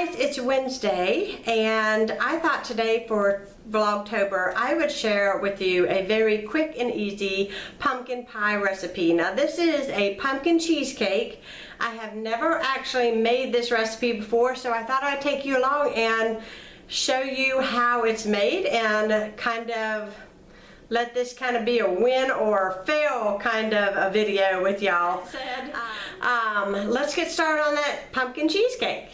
guys, it's Wednesday, and I thought today for Vlogtober I would share with you a very quick and easy pumpkin pie recipe. Now this is a pumpkin cheesecake. I have never actually made this recipe before, so I thought I'd take you along and show you how it's made and kind of let this kind of be a win or fail kind of a video with y'all. Let's get started on that pumpkin cheesecake.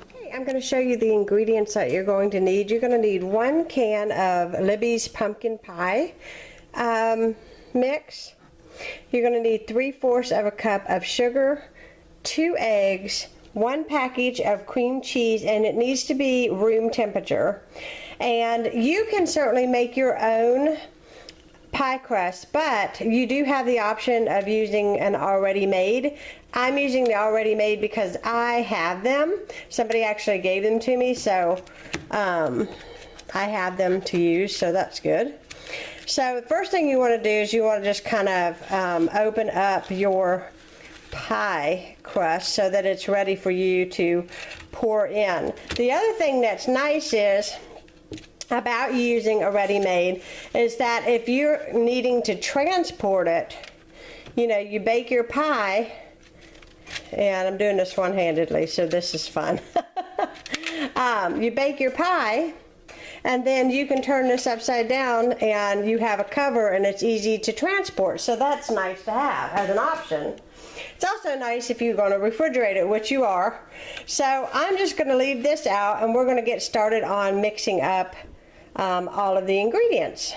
Okay, I'm going to show you the ingredients that you're going to need. You're going to need 1 can of Libby's pumpkin pie mix. You're going to need 3/4 of a cup of sugar, 2 eggs, 1 package of cream cheese, and it needs to be room temperature. And you can certainly make your own pie crust, but you do have the option of using an already made. I'm using the already made because I have them. Somebody actually gave them to me, so I have them to use, so that's good. So the first thing you want to do is you want to just kind of open up your pie crust so that it's ready for you to pour in. The other thing that's nice is about using a ready-made is that if you're needing to transport it, you know, you bake your pie, and I'm doing this one-handedly, so this is fun. You bake your pie, and then you can turn this upside down and you have a cover and it's easy to transport, so that's nice to have as an option. It's also nice if you're going to refrigerate it, which you are. So I'm just going to leave this out and we're going to get started on mixing up all of the ingredients.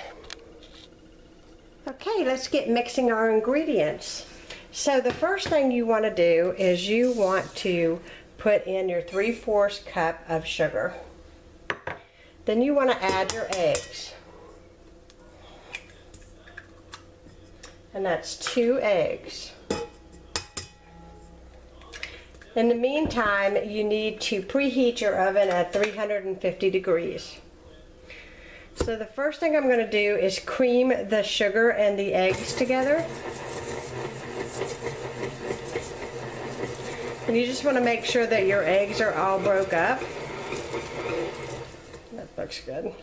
Okay, let's get mixing our ingredients. So the first thing you want to do is you want to put in your 3/4 cup of sugar. Then you want to add your eggs. And that's 2 eggs. In the meantime, you need to preheat your oven at 350 degrees. So the first thing I'm going to do is cream the sugar and the eggs together. And you just want to make sure that your eggs are all broke up. That looks good.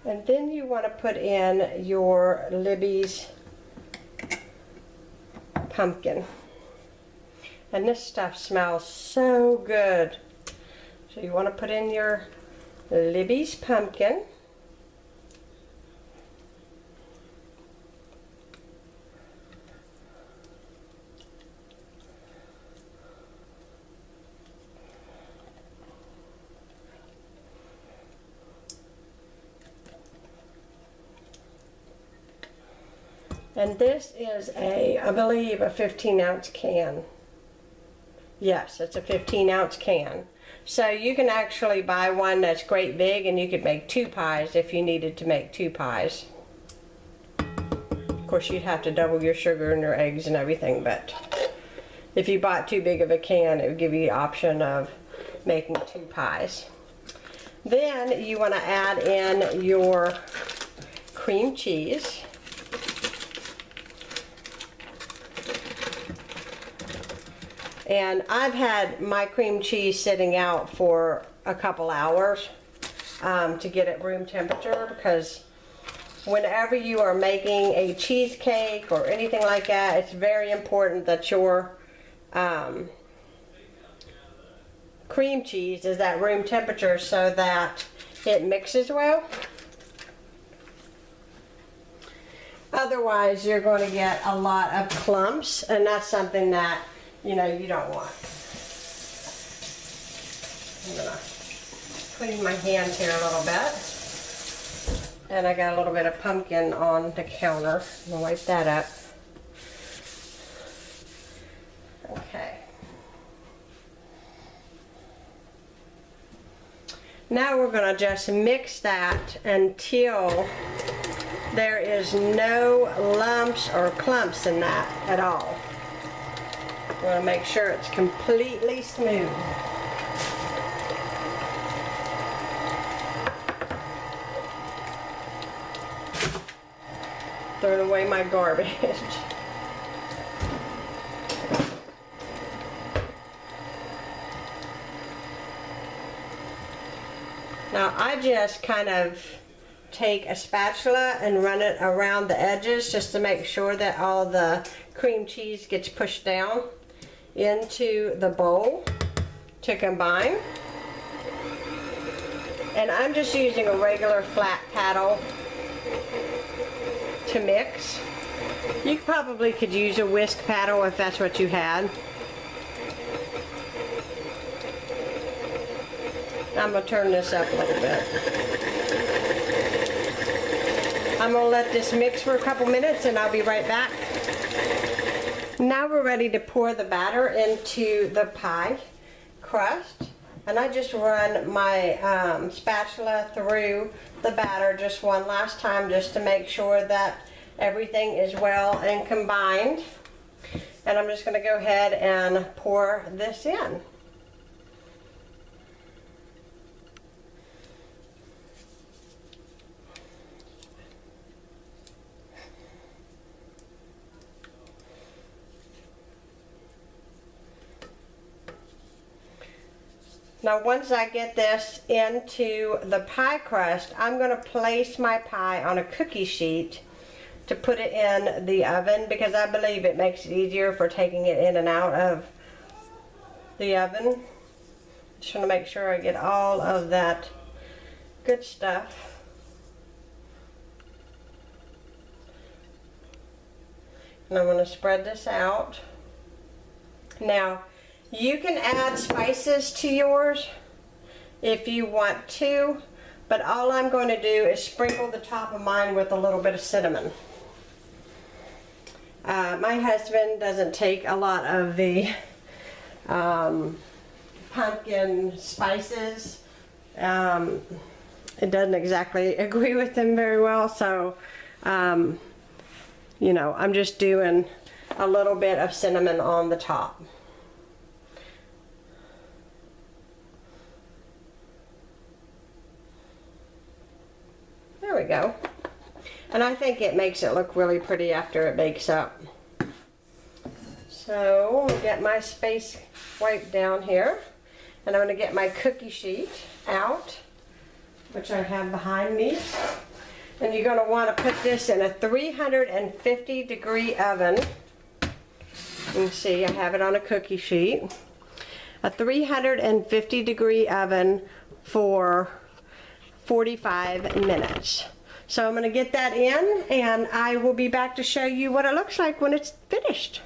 And then you want to put in your Libby's pumpkin. And this stuff smells so good. So you want to put in your Libby's pumpkin. And this is I believe, a 15-ounce can. Yes, it's a 15-ounce can. So you can actually buy one that's great big and you could make 2 pies if you needed to make 2 pies. Of course, you'd have to double your sugar and your eggs and everything, but if you bought too big of a can, it would give you the option of making 2 pies. Then you want to add in your cream cheese. And I've had my cream cheese sitting out for a couple hours to get it room temperature, because whenever you are making a cheesecake or anything like that, it's very important that your cream cheese is at room temperature so that it mixes well. Otherwise, you're going to get a lot of clumps, and that's something that you know you don't want. I'm going to clean my hands here a little bit. And I got a little bit of pumpkin on the counter. I'm going to wipe that up. Okay. Now we're going to just mix that until there is no lumps or clumps in that at all. We want to make sure it's completely smooth. Throwing away my garbage. Now I just kind of take a spatula and run it around the edges just to make sure that all the cream cheese gets pushed down into the bowl to combine. And I'm just using a regular flat paddle to mix. You probably could use a whisk paddle if that's what you had. I'm going to turn this up a little bit. I'm going to let this mix for a couple minutes and I'll be right back. Now we're ready to pour the batter into the pie crust. And I just run my spatula through the batter just one last time just to make sure that everything is well and combined. And I'm just going to go ahead and pour this in. Now once I get this into the pie crust, I'm going to place my pie on a cookie sheet to put it in the oven because I believe it makes it easier for taking it in and out of the oven. Just want to make sure I get all of that good stuff. And I'm going to spread this out. Now, you can add spices to yours if you want to, but all I'm going to do is sprinkle the top of mine with a little bit of cinnamon. My husband doesn't take a lot of the pumpkin spices. It doesn't exactly agree with them very well, so you know, I'm just doing a little bit of cinnamon on the top. There we go. And I think it makes it look really pretty after it bakes up. So I'll get my space wiped down here. And I'm going to get my cookie sheet out, which I have behind me. And you're going to want to put this in a 350-degree oven. You can see I have it on a cookie sheet. A 350-degree oven for 45 minutes. So I'm going to get that in and I will be back to show you what it looks like when it's finished.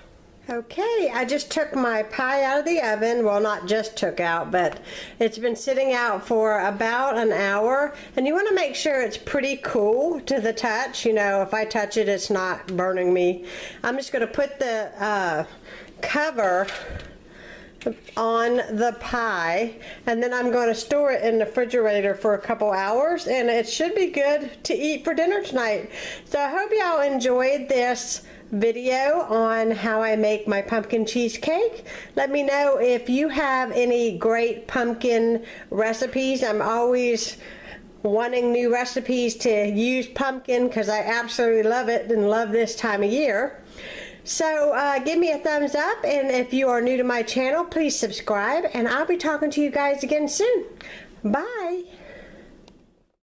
Okay, I just took my pie out of the oven. Well, not just took out, but it's been sitting out for about an hour. And you want to make sure it's pretty cool to the touch. You know, if I touch it, it's not burning me. I'm just going to put the cover on the pie, and then I'm going to store it in the refrigerator for a couple hours, and it should be good to eat for dinner tonight. So I hope y'all enjoyed this video on how I make my pumpkin cheesecake. Let me know if you have any great pumpkin recipes. I'm always wanting new recipes to use pumpkin because I absolutely love it and love this time of year. So give me a thumbs up, and if you are new to my channel, please subscribe, and I'll be talking to you guys again soon. Bye.